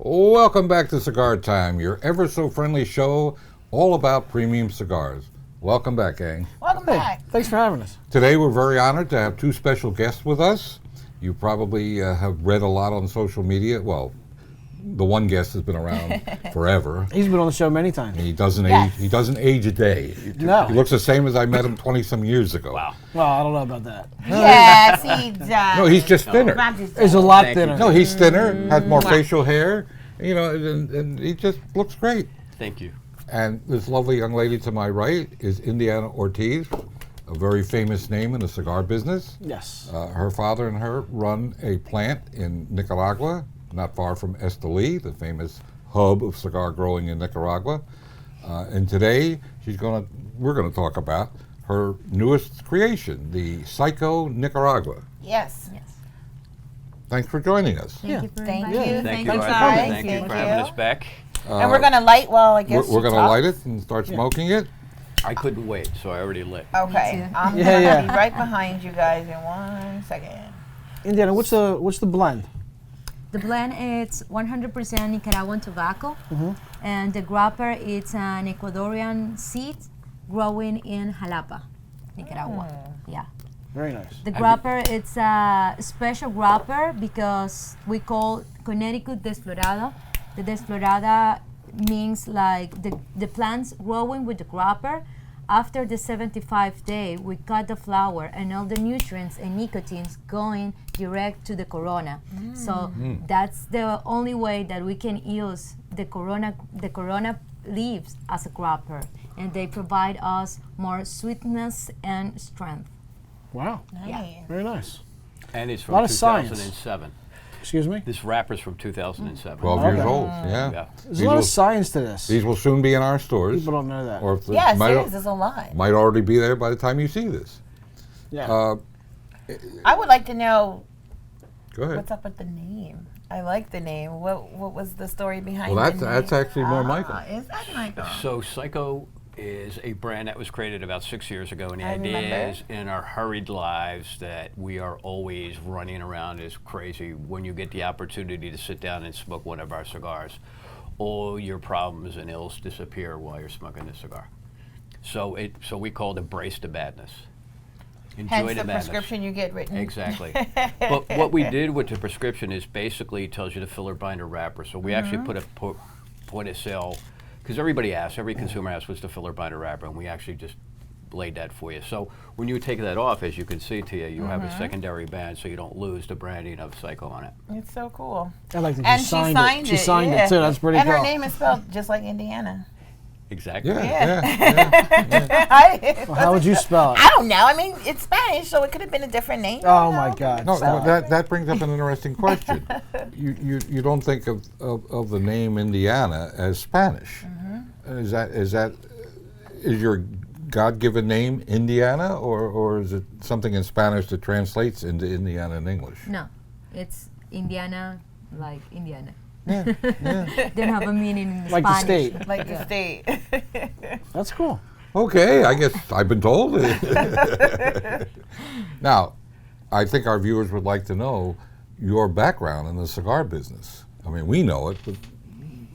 Welcome back to Cigar Time, your ever so friendly show all about premium cigars. Welcome back, gang. Welcome back. Thanks for having us. Today we're very honored to have two special guests with us. You probably have read a lot on social media. Well, the one guest has been around forever. He's been on the show many times. He doesn't age. He doesn't age a day. No. He looks the same as I met him 20-some years ago. Wow. Well, I don't know about that. Yes, he does. No, he's just thinner. There's a lot Thank you. thinner. No, he's thinner, has more facial hair, you know, and he just looks great. Thank you. And this lovely young lady to my right is Indiana Ortiz, a very famous name in the cigar business. Yes. Her father and her run a plant in Nicaragua, not far from Esteli, the famous hub of cigar growing in Nicaragua. And today we're going to talk about her newest creation, the Psyko Nicaragua. Yes. Thanks for joining us. Thank you. Thank you, Thanks, Arthur. guys. Thank you for having us back. And we're going to light, well, I guess. We're going to light it and start smoking it. I couldn't wait, so I already lit. Okay. I'm Yeah, going to yeah. be right behind you guys in 1 second. Indiana, what's the blend? The blend is 100% Nicaraguan tobacco, and the grapper is an Ecuadorian seed growing in Jalapa, Nicaragua. Yeah. Very nice. The grapper, it's a special grapper because we call Connecticut desflorada. The desflorada means like the plants growing with the grapper. After the 75th day, we cut the flower and all the nutrients and nicotines going direct to the corona. So that's the only way that we can use the corona leaves as a grapper, and they provide us more sweetness and strength. Wow. Nice. Very nice. And it's A from lot of science. 2007. Excuse me? This wrapper's from 2007. 12 years Okay. old, yeah. Yeah. There's a lot of science to this. These will soon be in our stores. People don't know that. Or if Yes, might, it is. There's a lot. might already be there by the time you see this. Yeah. I would like to know Go ahead. what's up with the name. I like the name. What was the story behind Well, the name? that's actually more Michael. Is that Michael? So Psycho is a brand that was created about 6 years ago, and the I idea remember. is in our hurried lives that we are always running around as crazy. When you get the opportunity to sit down and smoke one of our cigars, all your problems and ills disappear while you're smoking the cigar. So we call it embrace the madness. Enjoy Hence the the madness. prescription you get written. Exactly. But what we did with the prescription is basically tells you the filler binder wrapper. So we actually put a point of sale, because everybody asks, every consumer asks, what's the filler binder wrapper? And we actually just laid that for you. So when you take that off, as you can see, Tia, you have a secondary band so you don't lose the branding of Psycho on it. It's so cool. I like that And she she signed signed it. it. She signed yeah. it too. That's pretty and cool. her name is spelled just like Indiana. Exactly. Well, how would you spell it? I don't know. I mean, it's Spanish, so it could have been a different name. Oh my God. No, Stop. that brings up an interesting question. You don't think of the name Indiana as Spanish. Is your God-given name Indiana, or is it something in Spanish that translates into Indiana in English? No, it's Indiana, like Indiana. Yeah. Don't have a meaning in Like the Spanish. state. Like the state. That's cool. Okay, I guess I've been told. Now, I think our viewers would like to know your background in the cigar business. I mean, we know it, but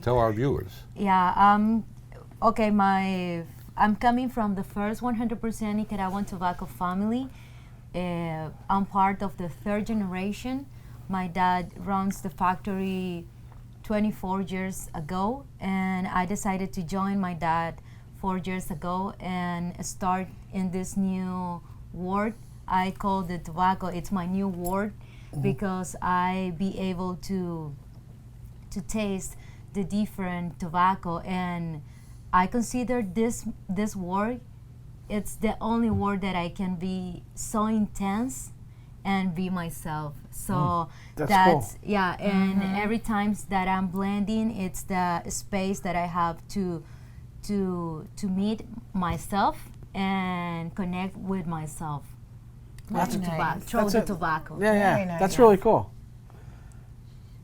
tell our viewers. Yeah, okay, I'm coming from the first 100% Nicaraguan tobacco family. I'm part of the third generation. My dad runs the factory 24 years ago, and I decided to join my dad 4 years ago and start in this new world. I call the tobacco, it's my new world, because I be able to taste the different tobacco, and I consider this word, it's the only word that I can be so intense and be myself. So That's cool. yeah, and every time that I'm blending, it's the space that I have to meet myself and connect with myself. That's Through nice. the tobacco. Yeah, yeah. Very nice. That's really cool.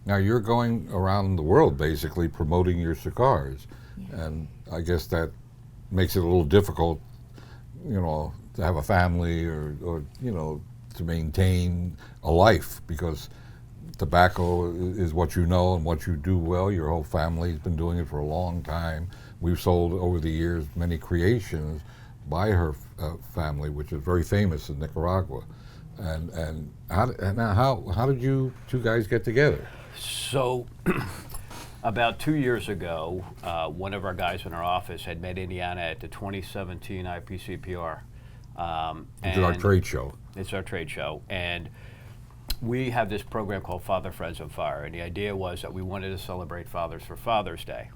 Now, you're going around the world basically promoting your cigars, and I guess that makes it a little difficult, you know, to have a family or you know, to maintain a life, because tobacco is what you know and what you do well. Your whole family's been doing it for a long time. We've sold over the years many creations by her family, which is very famous in Nicaragua. And how did you two guys get together? So, about 2 years ago, one of our guys in our office had met Indiana at the 2017 IPCPR. Which is our trade show. It's our trade show. And we have this program called Father Friends of Fire. And the idea was that we wanted to celebrate fathers for Father's Day.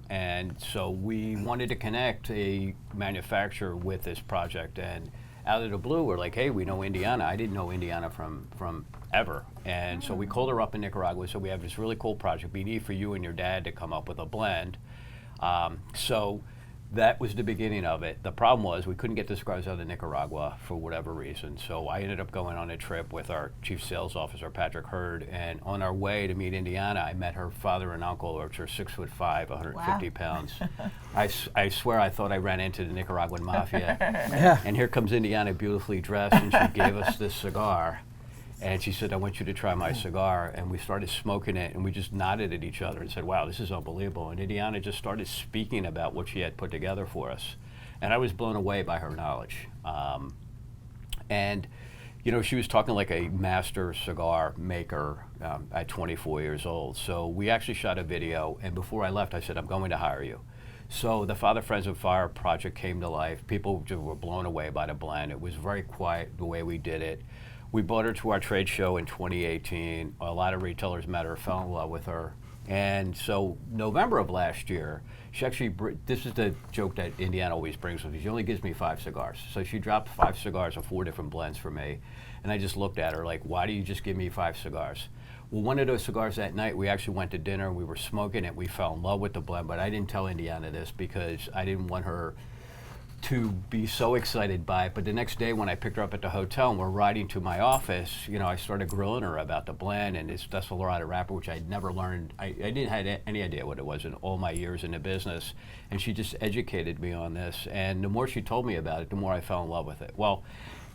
And so we wanted to connect a manufacturer with this project. And out of the blue, we're like, hey, we know Indiana. I didn't know Indiana from ever. And so we called her up in Nicaragua. So we have this really cool project. We need for you and your dad to come up with a blend. So that was the beginning of it. The problem was we couldn't get the cigars out of Nicaragua for whatever reason. So I ended up going on a trip with our chief sales officer, Patrick Hurd. And on our way to meet Indiana, I met her father and uncle, which are 6'5", 150 pounds. I swear I thought I ran into the Nicaraguan mafia. And here comes Indiana beautifully dressed, and she gave us this cigar. And she said, I want you to try my cigar. And we started smoking it, and we just nodded at each other and said, wow, this is unbelievable. And Indiana just started speaking about what she had put together for us. And I was blown away by her knowledge. And, you know, she was talking like a master cigar maker at 24 years old. So we actually shot a video, and before I left, I said, I'm going to hire you. So the Father Friends of Fire project came to life. People just were blown away by the blend. It was very quiet the way we did it. We brought her to our trade show in 2018. A lot of retailers met her, fell in love with her. And so November of last year, she actually, this is the joke that Indiana always brings with me. She only gives me 5 cigars. So she dropped 5 cigars of 4 different blends for me. And I just looked at her like, why do you just give me 5 cigars? Well, one of those cigars that night, we actually went to dinner, we were smoking it, we fell in love with the blend, but I didn't tell Indiana this because I didn't want her to be so excited by it. But the next day when I picked her up at the hotel and we're riding to my office, you know, I started grilling her about the blend and this Desperado wrapper, which I'd never learned. I didn't have any idea what it was in all my years in the business. And she just educated me on this. And the more she told me about it, the more I fell in love with it. Well,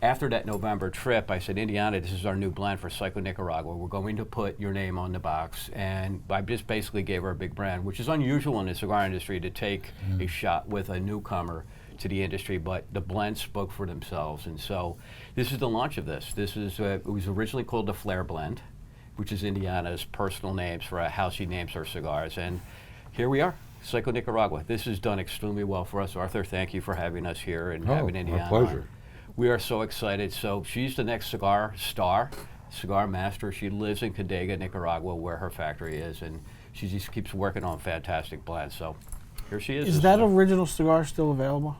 after that November trip, I said, Indiana, this is our new blend for Psyko Nicaragua. We're going to put your name on the box. And I just basically gave her a big brand, which is unusual in the cigar industry to take a shot with a newcomer to the industry, but the blends spoke for themselves. And so this is the launch of this. This is, it was originally called the Flair Blend, which is Indiana's personal names for how she names her cigars. And here we are, Psyko Nicaragua. This has done extremely well for us. Arthur, thank you for having us here and having Indiana. Our pleasure. We are so excited. So she's the next cigar star, cigar master. She lives in Condega, Nicaragua, where her factory is, and she just keeps working on fantastic blends. So here she is. Is that original cigar still available?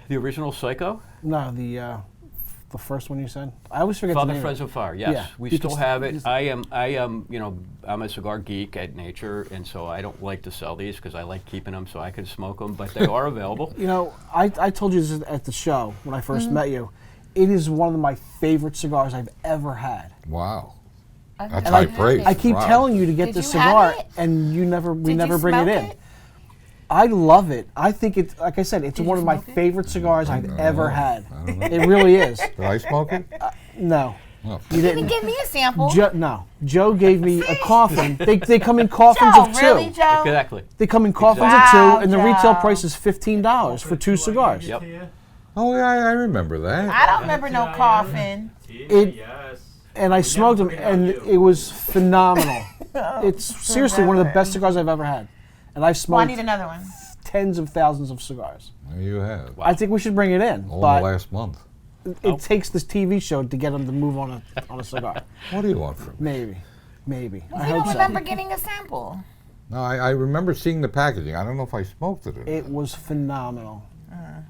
The original Psyko? No, the first one you said. I always forget the Father name. Friends of Fire. Yes, Yeah, we because still have it. I am, you know, I'm a cigar geek at nature, and so I don't like to sell these because I like keeping them so I can smoke them. But they are available. You know, I told you this at the show when I first met you. It is one of my favorite cigars I've ever had. Wow. I've That's never high had praise. it. I keep Wow. telling you to get Did this you have cigar, it? and we Did never you bring it smoke in. it? I love it. I think it's, like I said, it's Did one you of my smoke it? favorite cigars I've ever had. I don't know. It really is. Did I smoke it? No, No. you You didn't didn't. give me a sample. No, Joe gave me a coffin. They come in coffins Joe, of 2. really, Joe? Exactly. They come in coffins Exactly. of 2, and the retail Wow, price is $15 for 2 cigars. Yep. Oh, yeah, I remember that. I don't remember no coffin. And I smoked them, and it was phenomenal. It's seriously one of the best cigars I've ever had. And I've Well, I smoked need another one. tens of thousands of cigars. There you have. I think we should bring it in, All in but the last month. it takes this TV show to get them to move on a cigar. What do you want from me? Maybe. Well, I you hope don't so. remember getting a sample. No, I remember seeing the packaging. I don't know if I smoked it or not. It was phenomenal.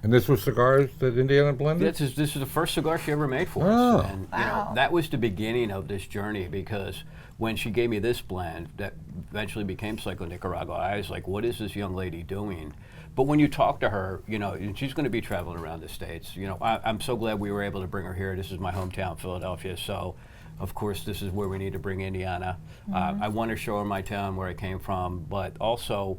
And this was cigars that Indiana blended? This is the first cigar she ever made for Oh. us. And you know, Wow. that was the beginning of this journey, because when she gave me this blend that eventually became Psyko Nicaragua, I was like, what is this young lady doing? But when you talk to her, you know, and she's going to be traveling around the States. You know, I'm so glad we were able to bring her here. This is my hometown, Philadelphia, so of course this is where we need to bring Indiana. I want to show her my town, where I came from, but also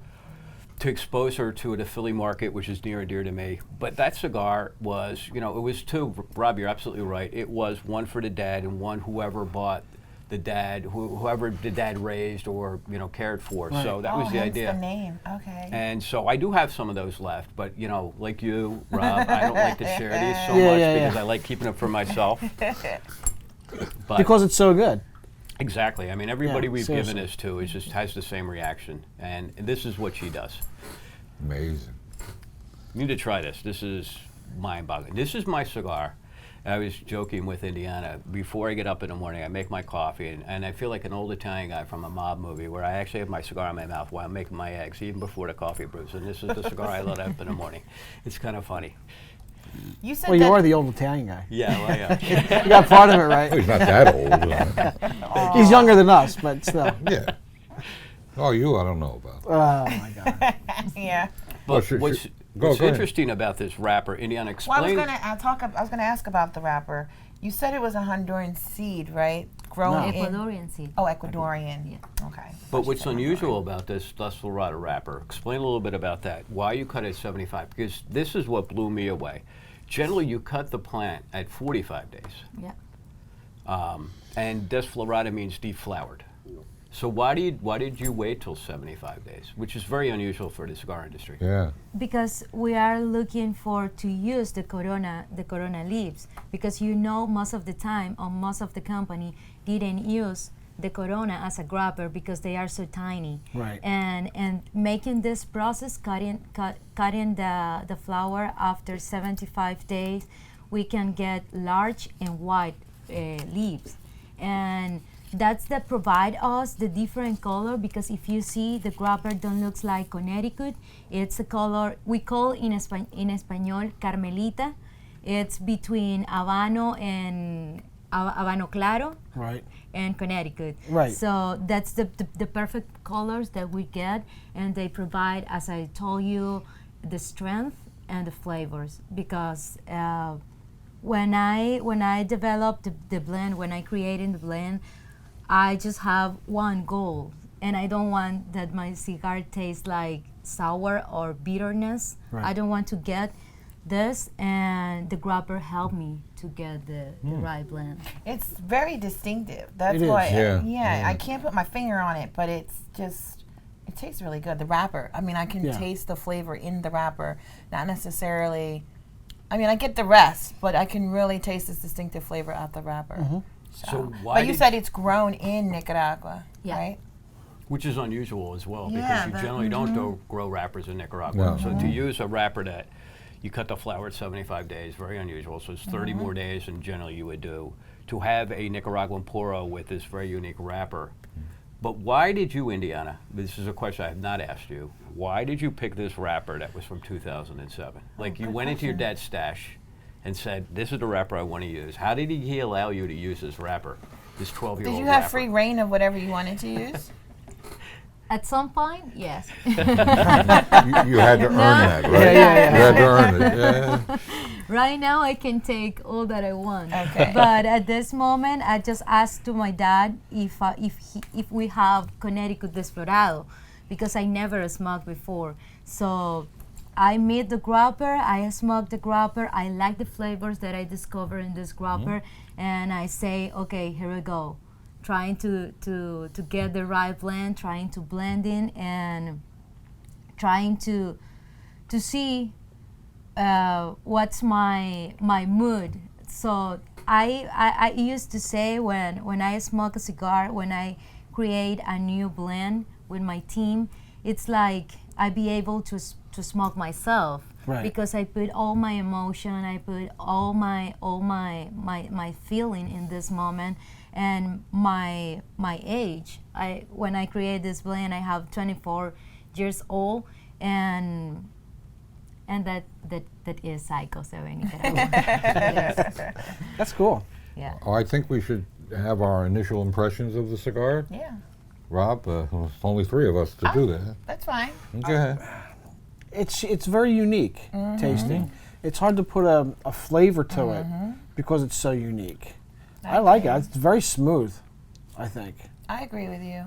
to expose her to the Philly market, which is near and dear to me. But that cigar was, you know, it was 2. Rob, you're absolutely right. It was one for the dad and one whoever bought the dad, whoever the dad raised or cared for. Right. So that was the hence idea. the name. Okay. And so I do have some of those left, but like you, Rob, I don't like to share these so Yeah, much yeah, because yeah. I like keeping it for myself. But Because it's so good. exactly. I mean, everybody Yeah, we've seriously. given this to is just has the same reaction, and this is what she does. Amazing. You need to try this. This is mind-boggling. This is my cigar. I was joking with Indiana. Before I get up in the morning, I make my coffee, and I feel like an old Italian guy from a mob movie where I actually have my cigar in my mouth while I'm making my eggs, even before the coffee brews. And this is the cigar I light up in the morning. It's kind of funny. You said Well, that you are the old Italian guy. Yeah, well, yeah. You got part of it Oh, right. he's not that old. He's younger than us, but still. Yeah. Oh, you I don't know about. Oh my God. yeah. But sure, what's, sure. what's Go ahead. interesting about this wrapper, Indiana, Well, explain. I was gonna ask about the wrapper. You said it was a Honduran seed, right? Grown No. in Ecuadorian seed. Oh, Ecuadorian. Yeah. Okay. But what's unusual about this La Florida wrapper, explain a little bit about that. Why you cut it at 75? Because this is what blew me away. Generally, you cut the plant at 45 days. Yeah. And desflorada means deflowered. So why did you wait till 75 days, which is very unusual for the cigar industry? Yeah. Because we are looking for to use the corona leaves, because most of the time or most of the company didn't use the corona as a grabber because they are so tiny. Right. And making this process, cutting the flower after 75 days, we can get large and wide leaves, and that's that provide us the different color. Because if you see, the grabber don't looks like Connecticut. It's a color we call in Espanol Carmelita. It's between Habano and Habano Claro Right. and Connecticut. Right. So that's the perfect colors that we get, and they provide, as I told you, the strength and the flavors. Because when I developed the blend, when I created the blend, I just have one goal, and I don't want that my cigar tastes like sour or bitterness. Right. I don't want to get this, and the grabber helped me to get the right blend. It's very distinctive. That's It is. why. Yeah. I can't put my finger on it, but it's just. It tastes really good. The wrapper. I mean, I can Yeah. taste the flavor in the wrapper. Not necessarily. I mean, I get the rest, but I can really taste this distinctive flavor out the wrapper. So why But you did- said it's grown in Nicaragua, Yeah. right? Which is unusual as well, Yeah, because you but- generally don't grow wrappers in Nicaragua. No. So to use a wrapper that you cut the flower at 75 days, very unusual. So it's 30 more days than generally you would do. To have a Nicaraguan puro with this very unique wrapper. But why did you, Indiana, this is a question I have not asked you, why did you pick this wrapper that was from 2007? Like you went into your dad's stash and said, this is the wrapper I want to use. How did he allow you to use this wrapper, this 12-year-old Did you have wrapper? free reign of whatever you wanted to use? At some point, yes. You had to earn that, right? Yeah, yeah, yeah. You had to earn it. Yeah. Right now, I can take all that I want. Okay. But at this moment, I just asked to my dad if we have Connecticut Desflorado, because I never smoked before. So I made the grapper. I smoked the grapper. I like the flavors that I discovered in this grapper, and I say, okay, here we go. Trying to get the right blend, trying to blend in, and trying to see what's my mood. So I used to say when I smoke a cigar, when I create a new blend with my team, it's like I be able to smoke myself. Right. Because I put all my emotion, I put all my feeling in this moment, and my age. When I create this blend, I have 24 years old, and that is Psyko Seven Nicaragua. Yes. That's cool. Yeah. Oh, I think we should have our initial impressions of the cigar. Yeah, Rob, it's only three of us to do that. that's fine. Okay. It's very unique tasting. It's hard to put a flavor to it because it's so unique. I like it. It's very smooth, I think. I agree with you.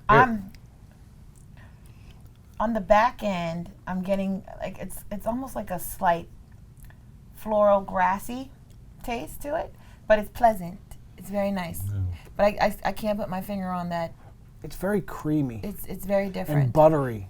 Yeah. On the back end, I'm getting like it's almost like a slight floral, grassy taste to it, but it's pleasant. It's very nice. But I can't put my finger on that. It's very creamy It's very different. and buttery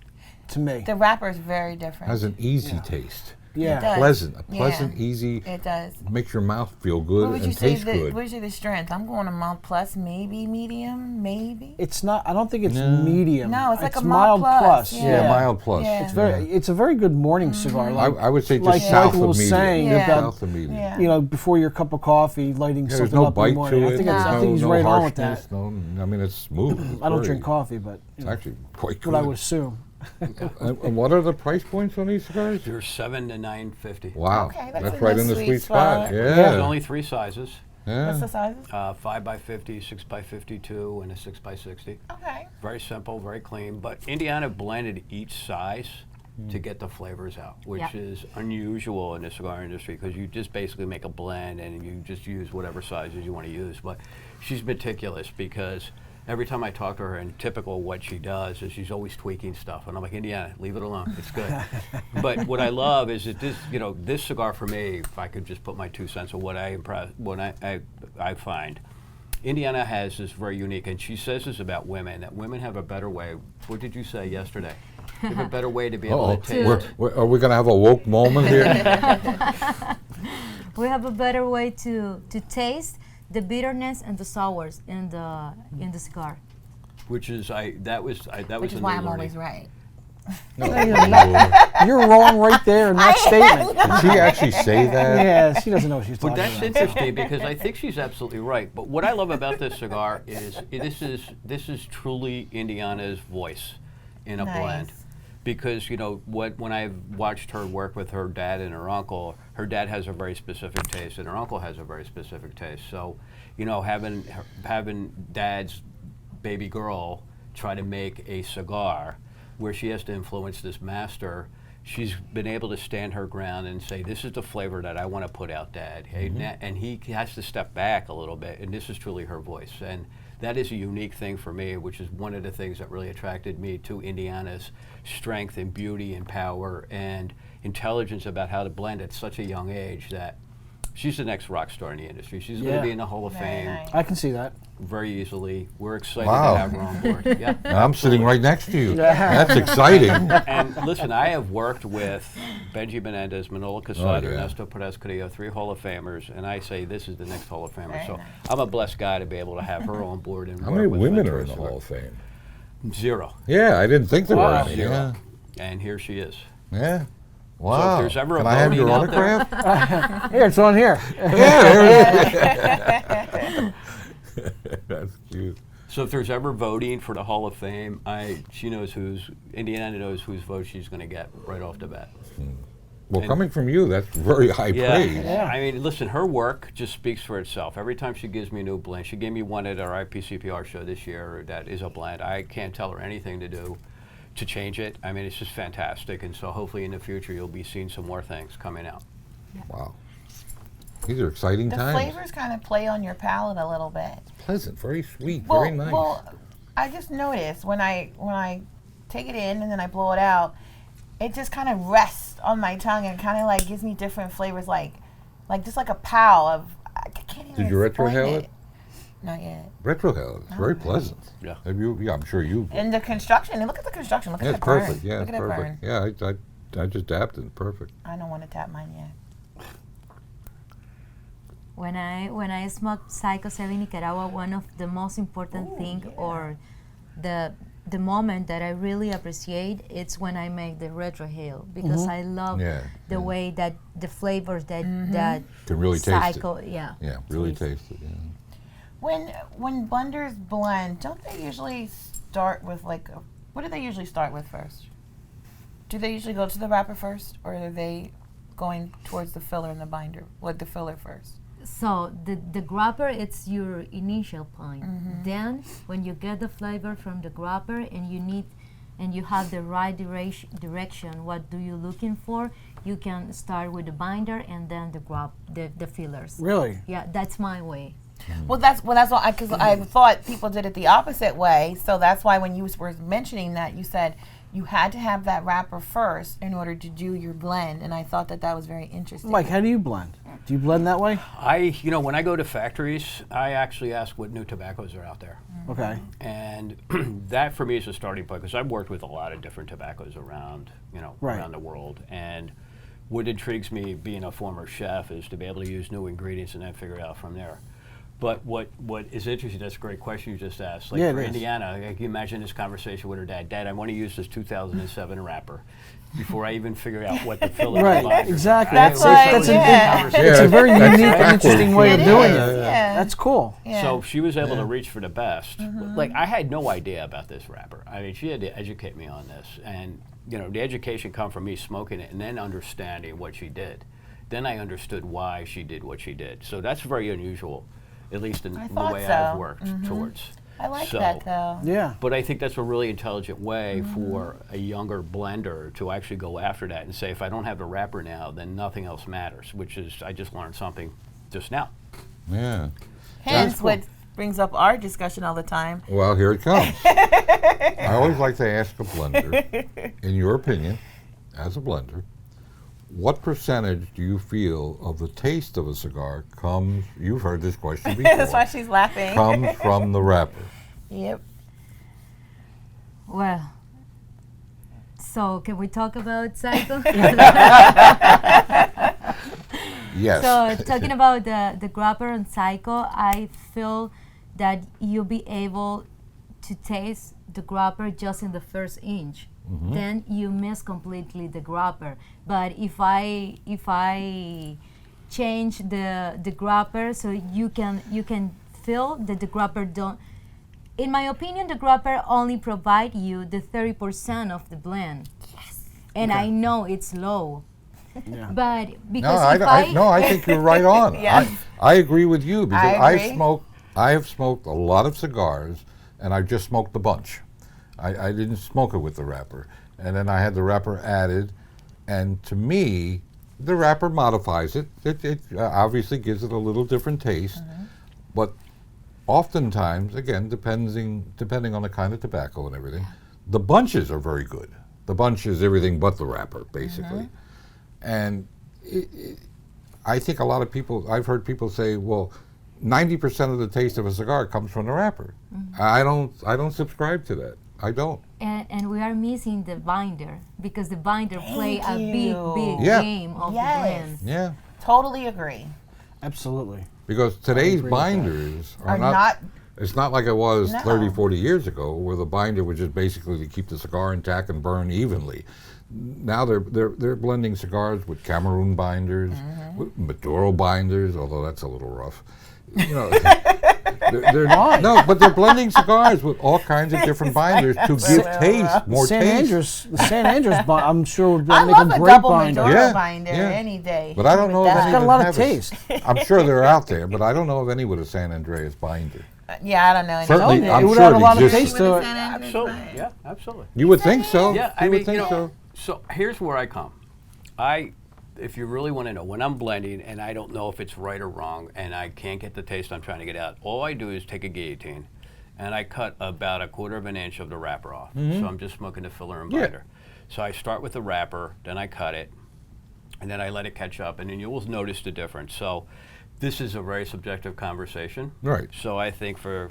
to me. The wrapper is very different. Has an easy taste. Yeah. It does. Pleasant, a Yeah. pleasant, easy. It does. Makes your mouth feel good What would you and say? taste good. What would you say the strength? I'm going to mild plus, maybe medium, maybe. It's not. I don't think it's No. medium. No, it's like a mild plus, Yeah, mild plus. Yeah. It's very. It's a very good morning cigar. Like, I would say just like south Michael of was medium. saying Yeah. about, South of medium. Yeah. you know, before your cup of coffee, lighting There's something no up in bite the morning. to I it. think, There's I think he's no right on with harshness. that. No, I mean, it's smooth. It's I don't very- drink coffee, but It's actually quite good. what I would assume. And what are the price points on these cigars? They're $7 to $9.50. Wow, Okay, that's that's in right the in the sweet sweet spot. spot. Yeah. There's only 3 sizes. What's the Yeah. sizes? 5x50, 6x52, and a 6x60. Okay. Very simple, very clean. But Indiana blended each size to get the flavors out, which Yeah. is unusual in the cigar industry because you just basically make a blend and you just use whatever sizes you want to use. But she's meticulous because every time I talk to her, and typical what she does is she's always tweaking stuff, and I'm like, Indiana, leave it alone. It's good. But what I love is that this cigar for me, if I could just put my 2 cents of what I find, Indiana has this very unique, and she says this about women, that women have a better way. What did you say yesterday? They have a better way to be able Uh-oh. to taste. Are we going to have a woke moment here? We have a better way to taste the bitterness and the sours in the cigar. Which is that was Which a is new why I'm learning. always right. You're wrong right there in that statement. Did she actually say that? Yeah, she doesn't know what she's But talking that's about. interesting because I think she's absolutely right. But what I love about this cigar is this is truly Indiana's voice in a blend. Nice. Because when I've watched her work with her dad and her uncle, her dad has a very specific taste and her uncle has a very specific taste. So, having dad's baby girl try to make a cigar where she has to influence this master, she's been able to stand her ground and say, this is the flavor that I want to put out, Dad. Hey, and he has to step back a little bit, and this is truly her voice. And that is a unique thing for me, which is one of the things that really attracted me to Indiana's strength and beauty and power and intelligence about how to blend at such a young age that she's the next rock star in the industry. She's going Yeah. to be in the Hall of Very Fame nice. I can see that. very easily. We're excited Wow. to have her on board. Yeah. And I'm sitting right next to you. That's exciting. And listen, I have worked with Benji Menendez, Manolo Casado, yeah. Ernesto Perez Carrillo, 3 Hall of Famers, and I say this is the next Hall of Famer. Very So nice. I'm a blessed guy to be able to have her on board. And How work many with women mentors are in the to her. Hall of Fame? 0. Yeah, I didn't think there were any. Zero. Yeah. And here she is. Yeah. Wow. there's ever a Can I have voting your out there- autograph? Here, it's on here. Yeah, there it is. That's cute. So if there's ever voting for the Hall of Fame, Indiana knows whose vote she's going to get right off the bat. Well, And- coming from you, that's very high praise. Yeah. I mean, listen, her work just speaks for itself. Every time she gives me a new blend, she gave me one at our IPCPR show this year that is a blend. I can't tell her anything to do to change it. I mean, it's just fantastic. And so hopefully in the future, you'll be seeing some more things coming out. Wow. These are exciting The times. flavors kind of play on your palate a little bit. Pleasant, very sweet, Well, very nice. well, I just noticed when I take it in and then I blow it out, it just kind of rests on my tongue and kind of like gives me different flavors, like just like a pow of. I can't even. Did you explain retrohale it? it? Not yet. Retrohale, it's very pleasant. Yeah. Have you? Yeah, I'm sure you. And the construction, and look at the construction. Look Yeah, at it's that burn. perfect. Yeah, look it's at that perfect. burn. Yeah, I just dapped it. Perfect. I don't want to tap mine yet. When I smoke Psyko Seven Nicaragua, one of the most important thing or the moment that I really appreciate it's when I make the retrohale because I love Yeah, the yeah. way that the flavors that Can really taste it. Psycho, yeah. Yeah, really taste it. Yeah. When blenders blend, don't they usually start with what do they usually start with first? Do they usually go to the wrapper first, or are they going towards the filler and the binder? What the filler first? So the grapper, it's your initial point. Then when you get the flavor from the grapper and you have the right direction, what do you looking for? You can start with the binder and then the fillers. Really? Yeah, that's my way. Well, that's why because I thought people did it the opposite way. So that's why when you were mentioning that, you said you had to have that wrapper first in order to do your blend, and I thought that was very interesting. Mike, how do you blend? Do you blend that way? When I go to factories, I actually ask what new tobaccos are out there. Okay. And that for me is a starting point, because I've worked with a lot of different tobaccos around, Right. around the world. And what intrigues me, being a former chef, is to be able to use new ingredients and then figure it out from there. But what is interesting, that's a great question you just asked. Like, Yeah, for it is. Indiana, can you imagine this conversation with her dad? Dad, I want to use this 2007 wrapper before I even figure out what the filler Right, binders are. exactly. That's That's why, a good yeah. conversation. It's a very Yeah, unique and backwards. interesting way of It doing is, it. yeah. That's cool. Yeah. So she was able to reach for the best. Like, I had no idea about this wrapper. I mean, she had to educate me on this. And, the education come from me smoking it and then understanding what she did. Then I understood why she did what she did. So that's very unusual, at least in I the thought way so. I've worked towards. I like So- that though. Yeah. But I think that's a really intelligent way for a younger blender to actually go after that and say, if I don't have the wrapper now, then nothing else matters, which is, I just learned something just now. Yeah. Hence, what brings up our discussion all the time. Well, here it comes. I always like to ask a blender, in your opinion, as a blender, what percentage do you feel of the taste of a cigar comes, you've heard this question before, That's why she's laughing. comes from the wrapper? Yep. Well, so can we talk about Psycho? Yes. So talking about the grabber and Psycho, I feel that you'll be able to taste the grabber just in the first inch. Then you miss completely the grabber. But if I change the grabber, so you can feel that the grabber don't. In my opinion, the grabber only provide you the 30% of the blend. Yes. And I know it's low. Yeah. But no, because I think you're right on. Yes. I agree with you because I agree. I have smoked a lot of cigars, and I just smoked a bunch. I didn't smoke it with the wrapper, and then I had the wrapper added, and to me, the wrapper modifies it. It obviously gives it a little different taste, but oftentimes, again, depending on the kind of tobacco and everything, the bunches are very good. The bunch is everything but the wrapper, basically. And I think a lot of people, I've heard people say, well, 90% of the taste of a cigar comes from the wrapper. I don't subscribe to that. I don't. and we are missing the binder because the binder play a Thank big you. Yeah. game of Yes. the blend. Yeah. Totally agree. Absolutely. Because today's agree with that. binders Are not. it's not like it was No. 30, 40 years ago where the binder was just basically to keep the cigar intact and burn evenly. Now they're blending cigars with Cameroon binders, with Maduro binders, although that's a little rough. But they're blending cigars with all kinds of different binders to give taste, more San taste. Andrews, the San Andrews, I'm sure would I make love a a great double binder. Maduro Yeah, binder yeah. any day. But I don't With know if that. any got a of lot them of have taste. I'm sure they're out there, but I don't know of any with a San Andreas binder. Yeah, I don't know. Certainly, anything. I'm it would sure have a it lot of exists. taste to it. Absolutely, yeah, absolutely. You would think so. Yeah, you I would mean, think so. So here's where I come. If you really want to know, when I'm blending and I don't know if it's right or wrong and I can't get the taste I'm trying to get out, all I do is take a guillotine and I cut about 1/4 of an inch of the wrapper off. So I'm just smoking the filler and Yeah. binder. So I start with the wrapper, then I cut it, and then I let it catch up, and then you will notice the difference. So this is a very subjective conversation. Right. So I think for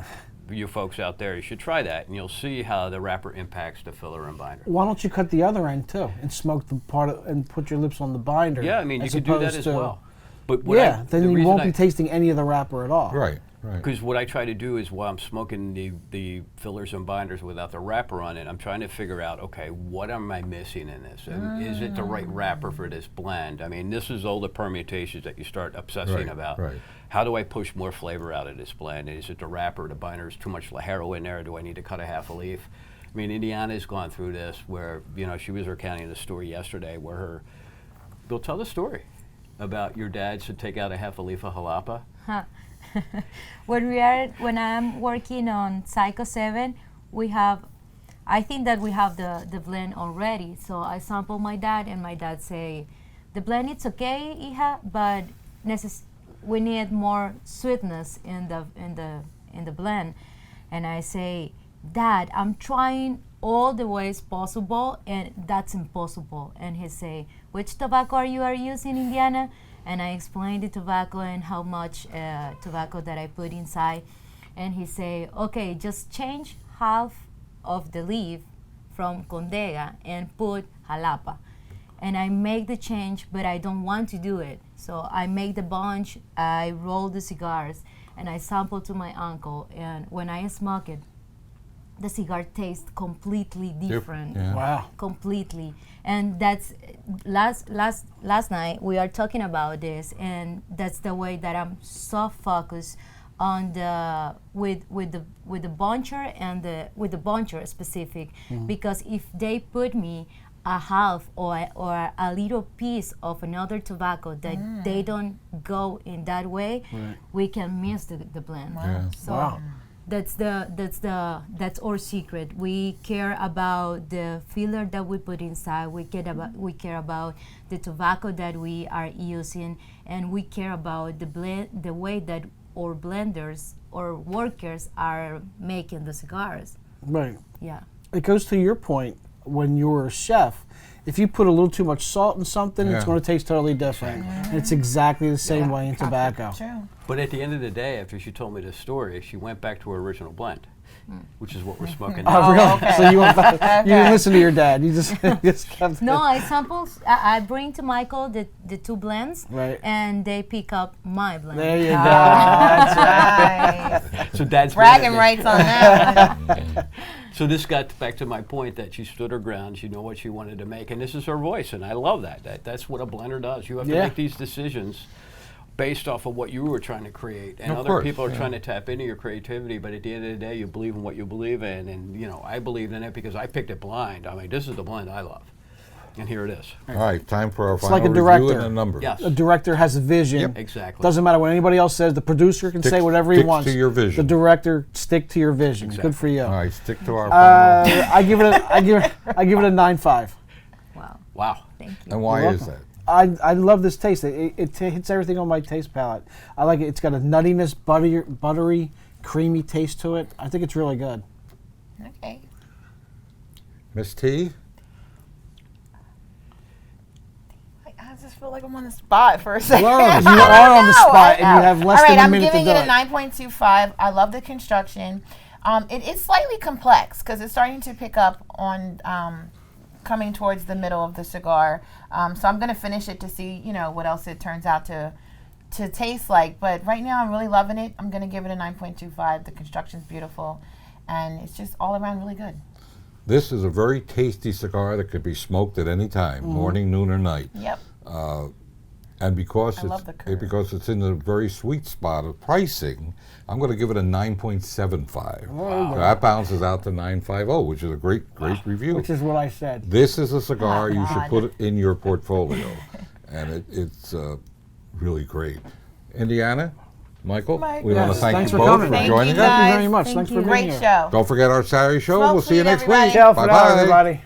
you folks out there, you should try that, and you'll see how the wrapper impacts the filler and binder. Why don't you cut the other end too and smoke the part and put your lips on the binder? Yeah, I mean, you as could do that opposed as to- well. But Yeah, then the you reason won't be tasting any of the wrapper at all. Right, right. Because what I try to do is while I'm smoking the fillers and binders without the wrapper on it, I'm trying to figure out, okay, what am I missing in this? And is it the right wrapper for this blend? I mean, this is all the permutations that you start obsessing Right, about. right. How do I push more flavor out of this blend? Is it the wrapper, the binders, too much haro in there? Do I need to cut a half a leaf? I mean, Indiana's gone through this where, she was recounting the story yesterday where they'll tell the story about your dad should take out a half a leaf of jalapa. When I'm working on Psyko 7, I think that we have the blend already. So I sample my dad, and my dad say, the blend it's okay, hija, but we need more sweetness in the blend. And I say, Dad, I'm trying all the ways possible, and that's impossible. And he say, which tobacco are you using, Indiana? and I explained the tobacco and how much tobacco that I put inside. And he say, okay, just change half of the leaf from Condega and put Jalapa. And I make the change, but I don't want to do it. So I make the bunch, I roll the cigars, and I sample to my uncle. And when I smoke it, the cigar tastes completely different. Yeah. Wow. Completely. And that's last night we are talking about this, and that's the way that I'm so focused on the with the buncher and with the buncher specific, because if they put me a half or a little piece of another tobacco that they don't go in that way, we can miss the blend. Yeah. So Wow. that's our secret. We care about the filler that we put inside. We care about the tobacco that we are using, and we care about the way that our blenders or workers are making the cigars. Right. Yeah. It goes to your point, when you're a chef, if you put a little too much salt in something, it's Yeah. going to taste totally different. And it's exactly the same way in tobacco. True. But at the end of the day, after she told me this story, she went back to her original blend, which is what we're smoking now. Oh, really? okay. So you went back, you didn't listen to your dad. You just kept No, I samples. I bring to Michael the two blends, Right. and they pick up my blend. There you go. That's right. So Dad's Bragging rights on that one. So this got back to my point that she stood her ground. She knew what she wanted to make, and this is her voice, and I love that. That's what a blender does. You have to Yeah. make these decisions based off of what you were trying to create, and Of other course, people are yeah. trying to tap into your creativity. But at the end of the day, you believe in what you believe in, and I believed in it because I picked it blind. I mean, this is the blend I love, and here it is. All right, time for our It's final like a review director. and a number. Yes, A director has a vision. Yep. exactly. Doesn't matter what anybody else says. The producer can say Sticks- whatever he sticks wants. to your vision. The director, stick to your vision. Exactly. Good for you. All right, stick to our final. I give it a 9.5. Wow. Wow. Thank you. And why You're is welcome. that? I love this taste. It hits everything on my taste palate. I like it. It's got a nuttiness, buttery, creamy taste to it. I think it's really good. Okay. Miss T? I just feel like I'm on the spot for a second. Well, you I are don't on the know, spot, I and you know. have less All right, than a I'm minute to giving do it a it. 9.25. I love the construction. It is slightly complex because it's starting to pick up on coming towards the middle of the cigar. So I'm going to finish it to see, what else it turns out to taste like. But right now, I'm really loving it. I'm going to give it a 9.25. The construction's beautiful, and it's just all around really good. This is a very tasty cigar that could be smoked at any time, morning, noon, or night. Yep. And because I love the curve. because it's in the very sweet spot of pricing, I'm going to give it a 9.75. So that bounces out to 9.50, which is a great review. Which is what I said. This is a cigar you should God. put in your portfolio, and it's really great. Indiana, Michael, Mike. we want to Yes, thank thanks you for both coming. for Thank joining you, us. Thank you guys. very much. Thank Thanks you. for being Great here. show. Don't forget our Saturday show. Smoke We'll see you weed, next everybody. week. Ciao for now, Bye-bye. everybody.